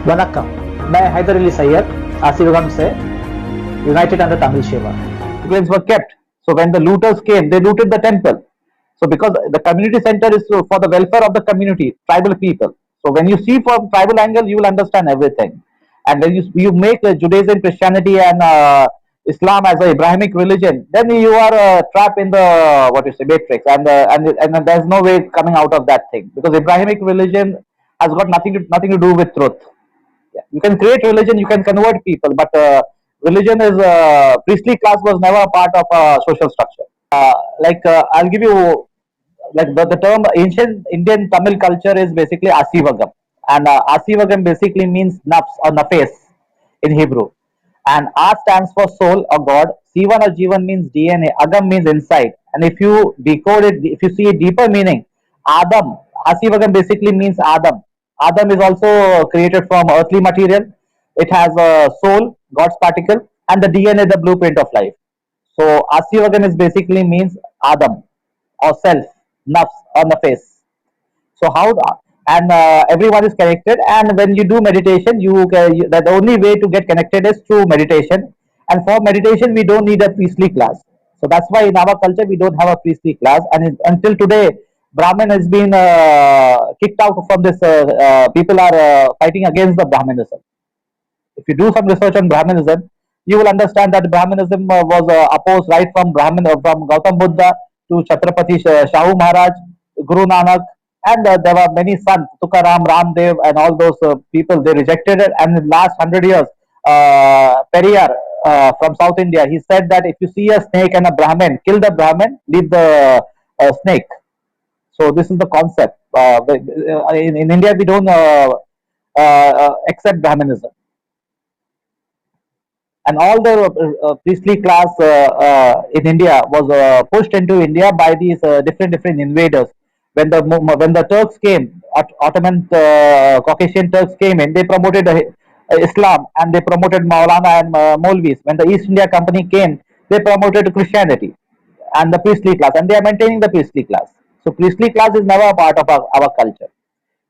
वनक्कम, मैं हैदर अली सैयद आशीर्वाद से united under Tamil Shiva. Pilgrims were kept. So when the looters came, they looted the temple. So because the community center is for the welfare of the community, tribal people. So when you see from tribal angle, you will understand everything. And when you make Judaism, Christianity, and Islam as a Abrahamic religion, then you are trapped in the what you say matrix, and there's no way coming out of that thing because Abrahamic religion has got nothing to do with truth. Yeah. You can create religion, you can convert people, but religion is priestly class was never a part of a social structure. I'll give you like the term ancient Indian Tamil culture is basically Asivagam, and Asivagam basically means nafs or nafes in Hebrew, and A stands for soul or God. Sivan or Jivan means DNA. Agam means inside, and if you decode it, if you see a deeper meaning, Adam Asivagam basically means Adam. Adam is also created from earthly material. It has a soul, God's particle, and the DNA, the blueprint of life. So Asivagam is basically means Adam or self, nafs or nafes. So how and everyone is connected. And when you do meditation, the only way to get connected is through meditation. And for meditation, we don't need a priestly class. So that's why in our culture we don't have a priestly class. And until today, Brahmin has been kicked out from this. People are fighting against the Brahminism. If you do some research on Brahminism, you will understand that Brahminism was opposed right from from Gautam Buddha to Chhatrapati Shahu Maharaj, Guru Nanak, and there were many sons, Tukaram, Ramdev, and all those people. They rejected it, and in the last 100 years, Periyar from South India, he said that if you see a snake and a Brahmin, kill the Brahmin, leave the snake. So this is the concept. In India, we don't accept Brahminism, and all the priestly class in India was pushed into India by these different invaders. When the Turks came, Ottoman Caucasian Turks came in, they promoted Islam and they promoted Maulana and Maulvis. When the East India Company came, they promoted Christianity and the priestly class, and they are maintaining the priestly class. So priestly class is never a part of our culture.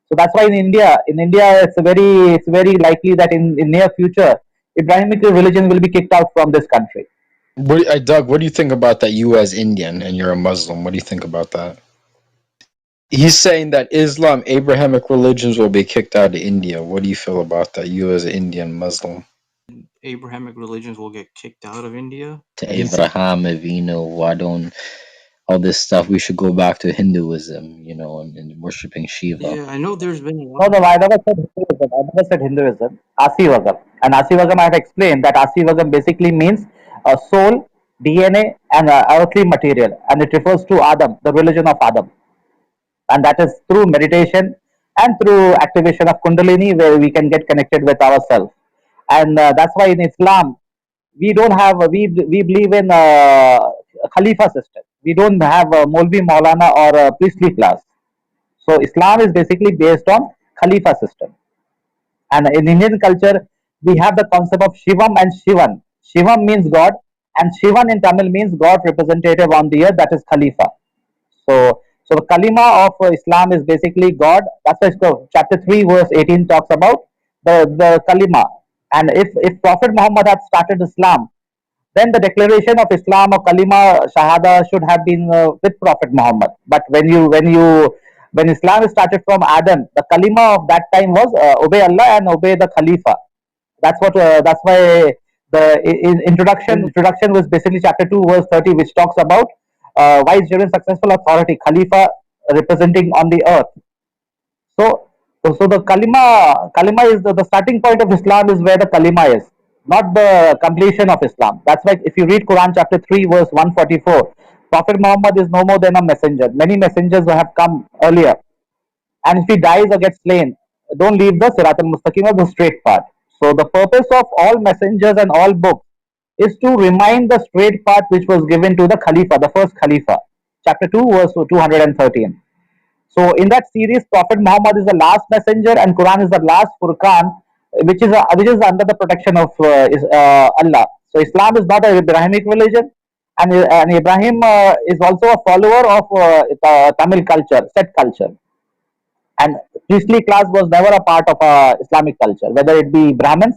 So that's why in India, it's very likely that in near future, Islamic religion will be kicked out from this country. Doug, what do you think about that? You as Indian and you're a Muslim, what do you think about that? He's saying that Islam, Abrahamic religions will be kicked out of India. What do you feel about that? You as an Indian Muslim. Abrahamic religions will get kicked out of India. To Abraham, Avinu, why don't all this stuff? We should go back to Hinduism, and worshiping Shiva. Yeah, I know there's been a No, lot. no, I never said Hinduism. I never said Hinduism. Asivagam. And Asivagam, I have explained that Asivagam basically means a soul, DNA, and earthly material. And it refers to Adam, the religion of Adam. And that is through meditation and through activation of Kundalini, where we can get connected with ourselves. And that's why in Islam, we don't have, we believe in Khalifa system. We don't have a Molvi Maulana or a priestly class. So Islam is basically based on Khalifa system. And in Indian culture, we have the concept of Shivam and Shivan. Shivam means God, and Shivan in Tamil means God representative on the earth, that is Khalifa. So the Kalimah of Islam is basically God. That's why chapter 3, verse 18 talks about the Kalimah. And if Prophet Muhammad had started Islam, then the declaration of Islam or Kalimah shahadah should have been with Prophet Muhammad. But when Islam is started from Adam, the Kalimah of that time was obey Allah and obey the Khalifa. That's why the introduction was basically chapter 2 verse 30, which talks about wise, driven, successful authority, Khalifa representing on the earth. So the Kalimah is the starting point of Islam is where the Kalimah is, not the completion of Islam. That's why if you read Quran chapter 3 verse 144, Prophet Muhammad is no more than a messenger. Many messengers have come earlier, and if he dies or gets slain, don't leave the Sirat al-Mustaqim or the straight path. So the purpose of all messengers and all books is to remind the straight path which was given to the Khalifa, the first Khalifa. Chapter 2 verse 213. So in that series, Prophet Muhammad is the last messenger and Quran is the last Furqan, which is under the protection of Allah. So Islam is not an Abrahamic religion, and Ibrahim is also a follower of Tamil culture, set culture. And priestly class was never a part of Islamic culture, whether it be Brahmins,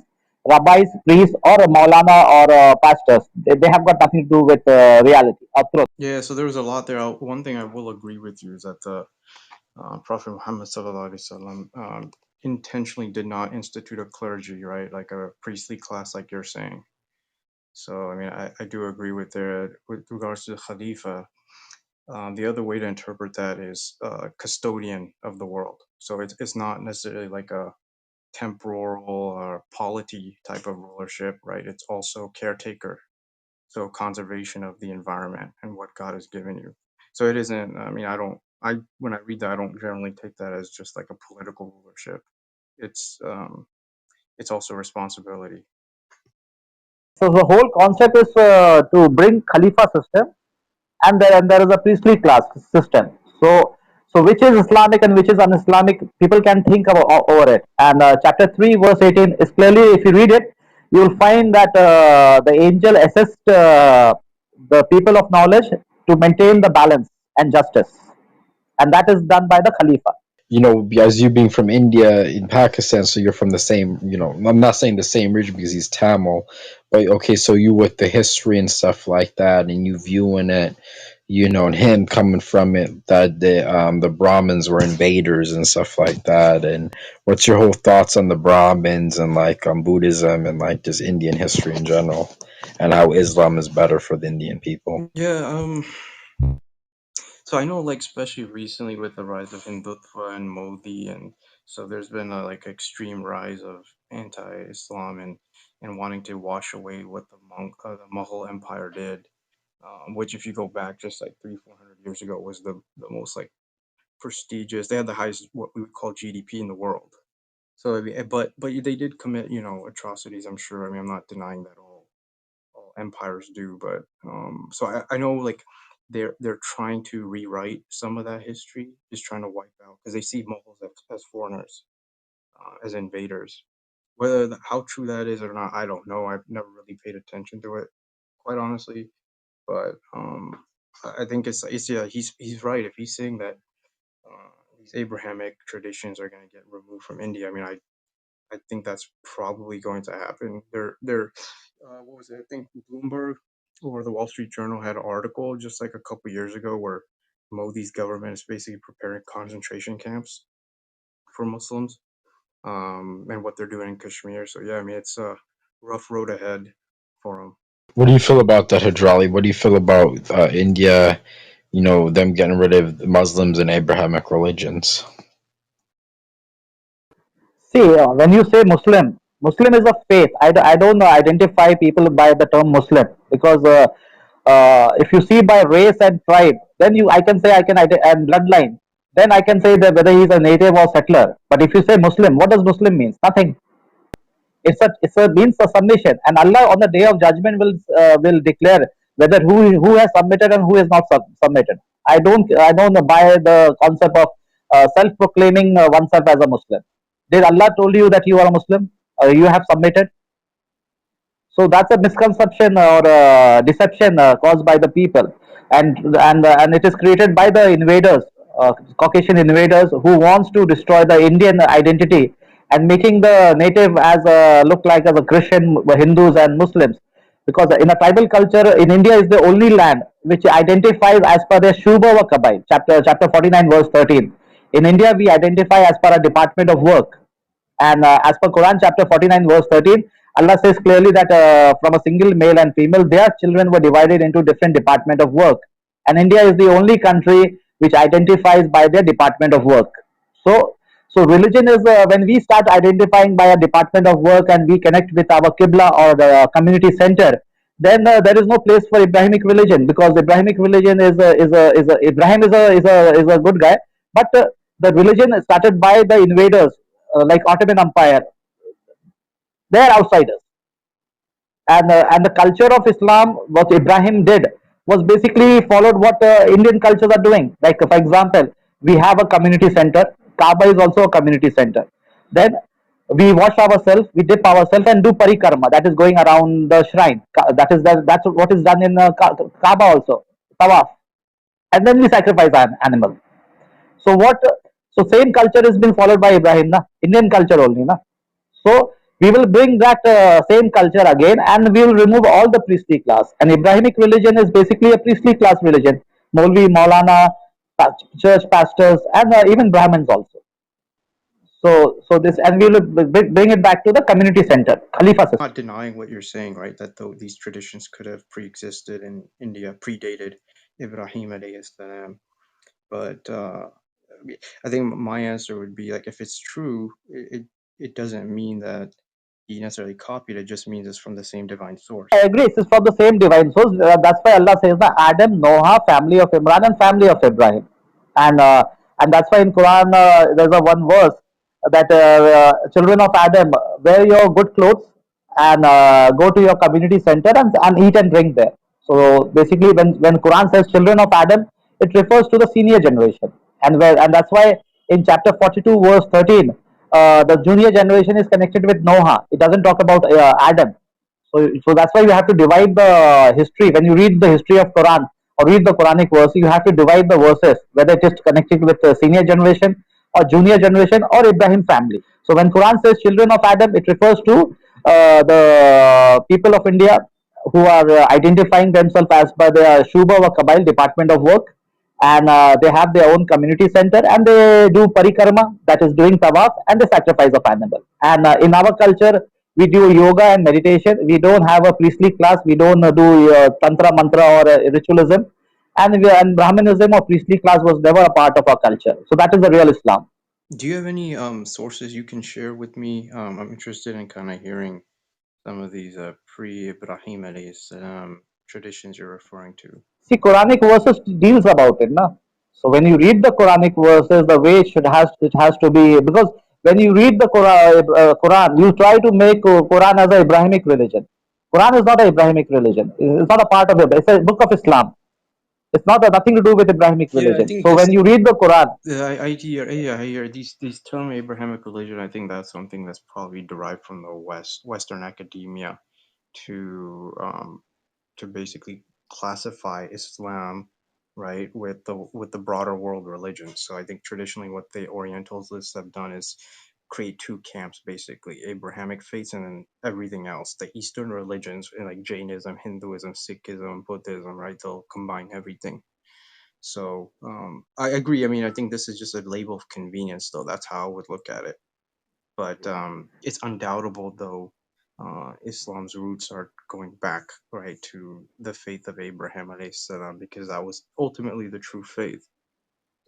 rabbis, priests, or Maulana or pastors. They have got nothing to do with reality or truth. Yeah, so there was a lot there. One thing I will agree with you is that the Prophet Muhammad sallallahu alaihi wasallam intentionally did not institute a clergy, right, like a priestly class, like you're saying. So I mean, I do agree with there with regards to the Khalifa. The other way to interpret that is custodian of the world. So it's not necessarily like a temporal or polity type of rulership, right? It's also caretaker, so conservation of the environment and what God has given you. So it isn't. I mean, I when I read that, I don't generally take that as just like a political rulership. It's also responsibility. So the whole concept is to bring Khalifa system, and there is a priestly class system. So which is Islamic and which is un-Islamic, people can think over it. And chapter 3 verse 18 is clearly, if you read it, you will find that the angel assessed the people of knowledge to maintain the balance and justice, and that is done by the Khalifa. You know, as you being from India in Pakistan, so you're from the same, you know, I'm not saying the same region because he's Tamil, but okay, so you with the history and stuff like that, and you viewing it, you know, and him coming from it, that the Brahmins were invaders and stuff like that. And what's your whole thoughts on the Brahmins and like on Buddhism and like just Indian history in general, and how Islam is better for the Indian people? Yeah. So I know, like, especially recently with the rise of Hindutva and Modi, and so there's been a like extreme rise of anti-Islam and wanting to wash away what the Mughal Empire did, which if you go back just like 300-400 years ago was the most like prestigious. They had the highest what we would call GDP in the world. So I mean, but they did commit, you know, atrocities. I'm sure. I mean, I'm not denying that all empires do, but so I know like they're trying to rewrite some of that history, just trying to wipe out because they see Mongols as foreigners, as invaders. Whether how true that is or not, I don't know. I've never really paid attention to it, quite honestly. But I think it's yeah, he's right if he's saying that these Abrahamic traditions are going to get removed from India. I mean, I think that's probably going to happen. They're what was it? I think Bloomberg or the Wall Street Journal had an article just like a couple years ago where Modi's government is basically preparing concentration camps for Muslims, and what they're doing in Kashmir. So yeah, I mean it's a rough road ahead for them. What do you feel about that, Hadrali? What do you feel about India, you know, them getting rid of the Muslims and Abrahamic religions? See, when you say Muslim, Muslim is a faith. I don't identify people by the term Muslim, because if you see by race and tribe, then I can say and bloodline, then I can say that whether he's a native or settler. But if you say Muslim, what does Muslim means? Nothing. It's a means of submission, and Allah on the day of judgment will declare whether who has submitted and who has not submitted. I don't buy the concept of self-proclaiming oneself as a Muslim. Did Allah told you that you are a Muslim? You have submitted? So that's a misconception or deception caused by the people, and it is created by the invaders, Caucasian invaders, who wants to destroy the Indian identity and making the native as look like as a Christian, Hindus and Muslims. Because in a tribal culture in India is the only land which identifies as per their Shubha wa Kabai, chapter 49 verse 13. In India we identify as per a department of work, and as per Quran chapter 49 verse 13, Allah says clearly that from a single male and female, their children were divided into different department of work. And India is the only country which identifies by their department of work. So religion is when we start identifying by a department of work and we connect with our Qibla or the community center, then there is no place for Abrahamic religion, because Abrahamic religion is Ibrahim is a good guy, but the religion started by the invaders, like Ottoman Empire. They are outsiders, and the culture of Islam, what Ibrahim did was basically followed what Indian cultures are doing. Like for example, we have a community center. Kaaba is also a community center. Then we wash ourselves, we dip ourselves, and do parikrama. That is going around the shrine. That's what is done in Kaaba also. Tawaf, and then we sacrifice an animal. So what? So same culture has been followed by Ibrahim, na? Indian culture only, na? So we will bring that same culture again, and we will remove all the priestly class. And Abrahamic religion is basically a priestly class religion. Molvi, Maulana, church pastors, and even Brahmins also. So this, and we will bring it back to the community center, Khalifa system. Not denying what you're saying, right? That though these traditions could have pre-existed in India, predated Ibrahim alayhi salam. But I think my answer would be like, if it's true, it doesn't mean that he necessarily copied it. Just means it's from the same divine source. I agree. It's from the same divine source. That's why Allah says that Adam, Noah, family of Imran, and family of Ibrahim, and uh, and that's why in Quran there's a one verse that children of Adam, wear your good clothes and go to your community center and eat and drink there. So basically, when Quran says children of Adam, it refers to the senior generation, and that's why in chapter 42 verse 13, the junior generation is connected with Noah. It doesn't talk about Adam. So that's why you have to divide the history. When you read the history of Quran or read the Quranic verse, you have to divide the verses, whether it is connected with the senior generation or junior generation or Ibrahim family. So when Quran says children of Adam, it refers to the people of India who are identifying themselves as by the Shuba or Kabail Department of Work, and they have their own community center, and they do parikarma, that is doing tawaf, and the sacrifice of animal. And in our culture, we do yoga and meditation. We don't have a priestly class. We don't do tantra, mantra, or ritualism. And Brahmanism or priestly class was never a part of our culture. So that is the real Islam. Do you have any sources you can share with me? I'm interested in kind of hearing some of these pre-Ibrahim alayhi salam traditions you're referring to. See, Quranic verses deals about it, na. So when you read the Quranic verses, the way it has to be, because when you read the Quran, you try to make Quran as a Abrahamic religion. Quran is not a Abrahamic religion. It's not a part of it. It's a book of Islam. It's not nothing to do with Abrahamic Yeah, I religion. think So this. when you read the Quran, I hear these term Abrahamic religion. I think that's something that's probably derived from the Western academia to basically classify Islam, right, with the broader world religions. So I think traditionally what the Orientalists have done is create two camps, basically Abrahamic faiths and then everything else, the Eastern religions like Jainism, Hinduism, Sikhism, Buddhism, right? They'll combine everything. So I agree. I mean, I think this is just a label of convenience, though. That's how I would look at it. But it's undoubtable, though, Islam's roots are going back, right, to the faith of Abraham alayhi salam, because that was ultimately the true faith.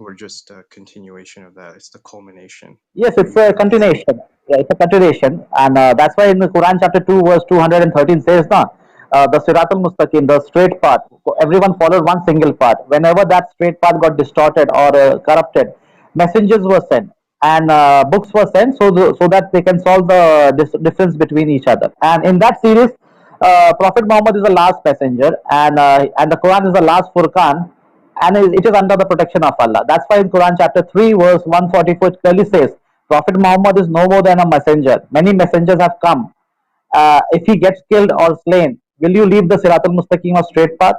We're just a continuation of that. It's the culmination. yes, it's a continuation. Yeah, it's a continuation, and that's why in the Quran chapter 2 verse 213 says, "Na, the Siratul Mustaqim, the straight path. Everyone followed one single path. Whenever that straight path got distorted or corrupted, messengers were sent and books were sent so that they can solve the difference between each other. And in that series, Prophet Muhammad is the last messenger, and the Quran is the last Furqan, and it is under the protection of Allah. That's why in Quran chapter 3 verse 144 it clearly says, Prophet Muhammad is no more than a messenger. Many messengers have come. If he gets killed or slain, will you leave the Siratul Mustaqim or straight path?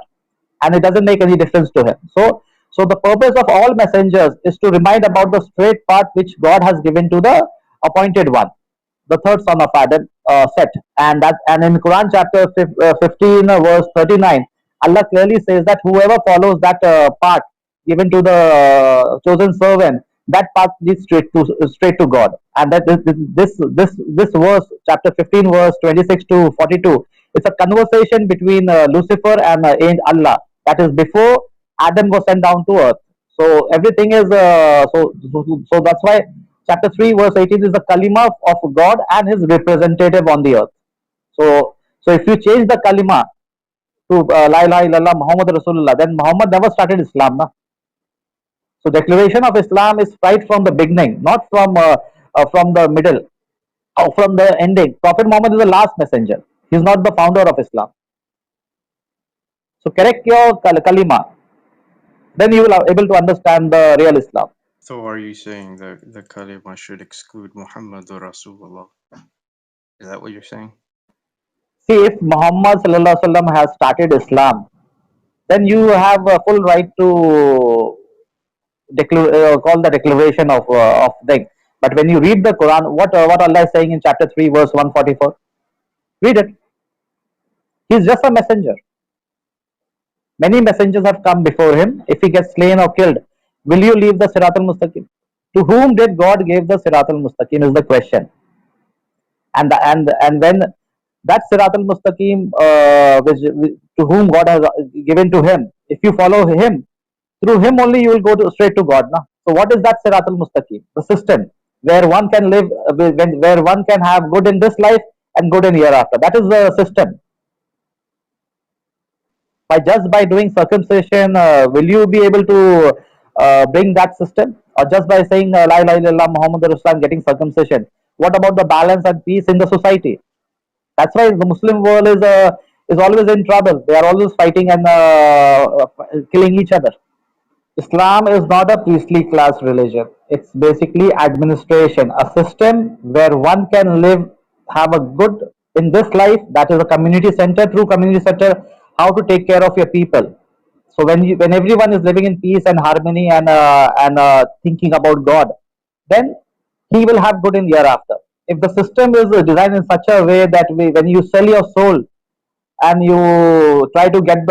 And it doesn't make any difference to him. So the purpose of all messengers is to remind about the straight path which God has given to the appointed one, the third son of Adam, Set. And in Quran chapter 15 verse 39, Allah clearly says that whoever follows that path given to the chosen servant, that path leads straight to God. And that this verse, chapter 15 verse 26 to 42, it's a conversation between Lucifer and Allah. That is before Adam was sent down to earth. So everything is so that's why chapter 3 verse 18 is the Kalimah of God and his representative on the earth. So if you change the Kalimah to La ilaha illallah Muhammad Rasulullah, then Muhammad never started Islam. Na? So declaration of Islam is right from the beginning, not from the middle or from the ending. Prophet Muhammad is the last messenger. He is not the founder of Islam. So correct your Kalimah. Then you will be able to understand the real Islam. So are you saying that the Kalimah should exclude Muhammadur Rasulullah? Is that what you're saying? See, if Muhammad sallallahu alaihi wasallam has started Islam, then you have a full right to called the declaration of thing. But when you read the Quran, what Allah is saying in chapter 3, verse 144, read it. He's just a messenger. Many messengers have come before him. If he gets slain or killed, will you leave the Sirat al-Mustaqim? To whom did God give the Sirat al-Mustaqim is the question. And when that Sirat al-Mustaqim, to whom God has given to him, if you follow him, through him only you will go straight to God. Na? So what is that Sirat al-Mustaqim? The system where one can live, where one can have good in this life and good in hereafter. That is the system. By doing circumcision, will you be able to bring that system, or just by saying la ilaha illallah Muhammad Rasulullah getting circumcision? What about the balance and peace in the society? That's why the Muslim world is always in trouble. They are always fighting and killing each other. Islam is not a priestly class religion. It's basically administration, a system where one can live, have a good in this life. That is a community center, true community center. How to take care of your people. So when everyone is living in peace and harmony and thinking about God, then he will have good in hereafter. If the system is designed in such a way that when you sell your soul and you try to get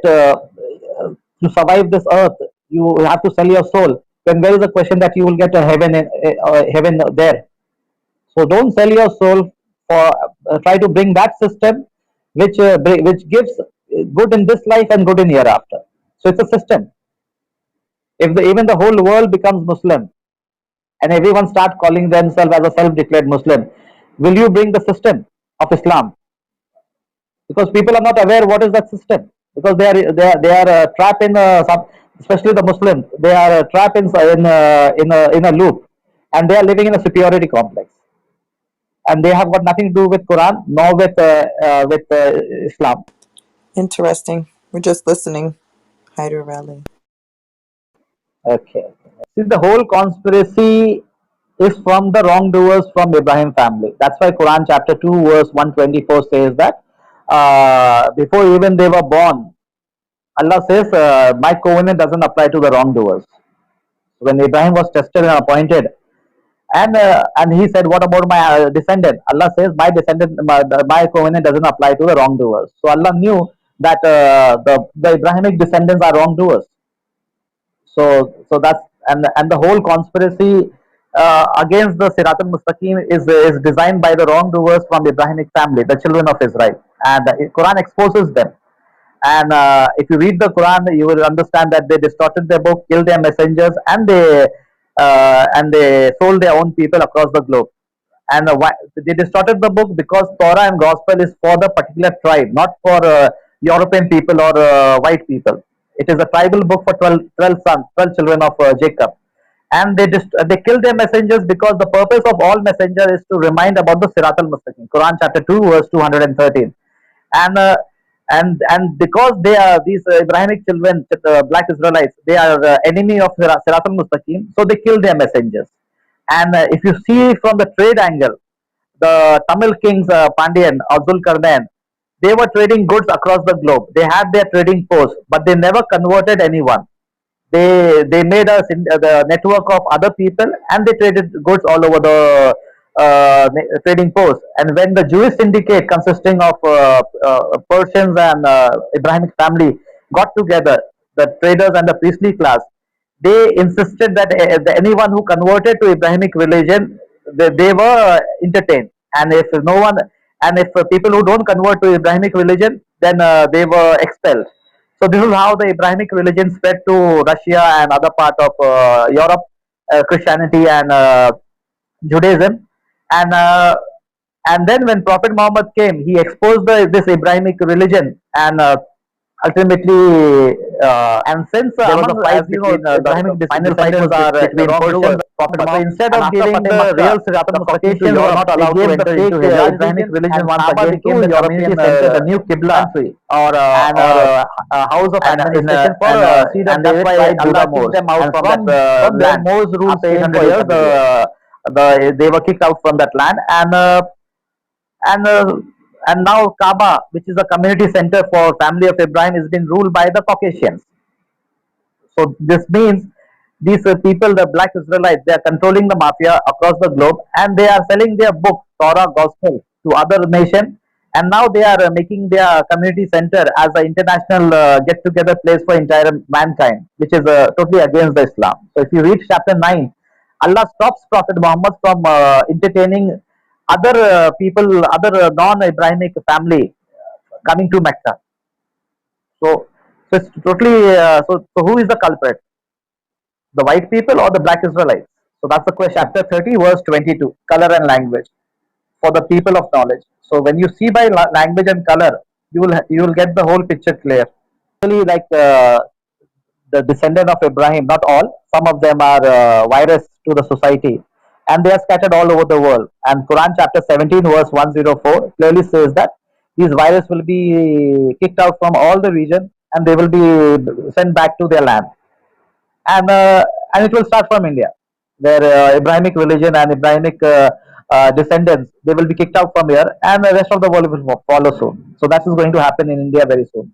to survive this earth, you have to sell your soul. Then there is a question that you will get a heaven there. So don't sell your soul for try to bring that system which gives good in this life and good in hereafter. So it's a system. If even the whole world becomes Muslim and everyone start calling themselves as a self-declared Muslim, will you bring the system of Islam? Because people are not aware what is that system, because they are trapped in some, especially the Muslims, they are trapped in a loop, and they are living in a superiority complex, and they have got nothing to do with Quran nor with Islam. Interesting. We're just listening. Hyder Valley. Okay. See, the whole conspiracy is from the wrongdoers from Ibrahim family. That's why Quran chapter 2 verse 124 says that before even they were born, Allah says, my covenant doesn't apply to the wrongdoers. When Ibrahim was tested and appointed, and he said, what about my descendant? Allah says, my covenant doesn't apply to the wrongdoers. So Allah knew that the Abrahamic descendants are wrongdoers. So that's and the whole conspiracy against the Sirat al-Mustaqim is designed by the wrongdoers from the Abrahamic family, the children of Israel, and the Quran exposes them. And if you read the Quran, you will understand that they distorted their book, killed their messengers, and they sold their own people across the globe. And they distorted the book because Torah and Gospel is for the particular tribe, not for European people or white people. It is a tribal book for 12 sons, 12 children of Jacob. And they killed their messengers because the purpose of all messenger is to remind about the Sirat al-Mustaqim. Quran chapter 2 verse 213. And and because they are these Abrahamic children, black Israelites, they are enemy of Sirat al-Mustaqim, so they kill their messengers. And if you see from the trade angle, the Tamil kings Pandian or Zulkarnain, they were trading goods across the globe. They had their trading posts, but they never converted anyone. They made the network of other people, and they traded goods all over the trading posts. And when the Jewish syndicate consisting of Persians and Abrahamic family got together, the traders and the priestly class, they insisted that anyone who converted to Abrahamic religion, they were entertained, and if no one, and if people who don't convert to Abrahamic religion, then they were expelled. So this is how the Abrahamic religion spread to Russia and other part of Europe, Christianity and Judaism, and then when Prophet Muhammad came, he exposed this Abrahamic religion, and ultimately, and since there was a fight between the Abrahamic descendants are between Persians, so instead of giving the real Sirat al-Mustaqim to Europe, they gave the fake Abrahamic religion once again to the European center, the new Qibla country, or a house of administration for and that's why Allah kicked them out from that land. Moors ruled 800 years, they were kicked out from that land, and and now Kaaba, which is a community center for family of Ibrahim, is been ruled by the Caucasians. So this means these people, the black Israelites, they are controlling the mafia across the globe, and they are selling their book, Torah Gospel, to other nations. And now they are making their community center as an international get-together place for entire mankind, which is totally against the Islam. So if you read chapter 9, Allah stops Prophet Muhammad from entertaining other people, other non-Abrahamic family coming to Mecca. So it's totally so who is the culprit? The white people or the black Israelites? So that's the question. Chapter 30, verse 22, color and language for the people of knowledge. So when you see by language and color, you will get the whole picture clear. Really, like the descendant of Abraham, not all. Some of them are virus to the society, and they are scattered all over the world. And Quran chapter 17, verse 104 clearly says that these virus will be kicked out from all the region, and they will be sent back to their land. And it will start from India, where Abrahamic religion and Abrahamic descendants, they will be kicked out from here, and the rest of the world will follow soon. So that is going to happen in India very soon.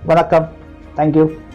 Vanakkam. Thank you.